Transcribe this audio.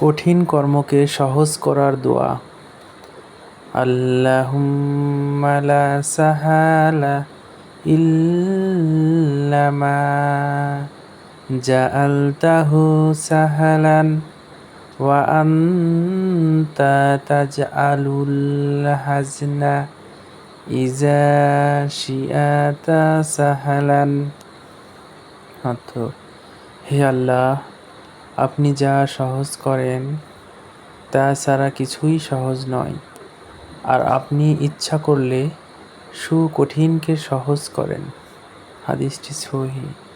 কঠিন কর্মকে সহজ করার দোয়া। আল্লাহুম্মা লা সাহালা ইল্লা মা জাআলতাহু সাহালান ওয়া আনতা তাজআলুল হাজনা ইযা শিআতা সাহালান। অর্থ, হে আল্লাহ, আপনি যা সহজ করেন তা ছাড়া কিছুই সহজ নয়, আর আপনি ইচ্ছা করলে সুকঠিনকে সহজ করেন। হাদিসটি সহিহ।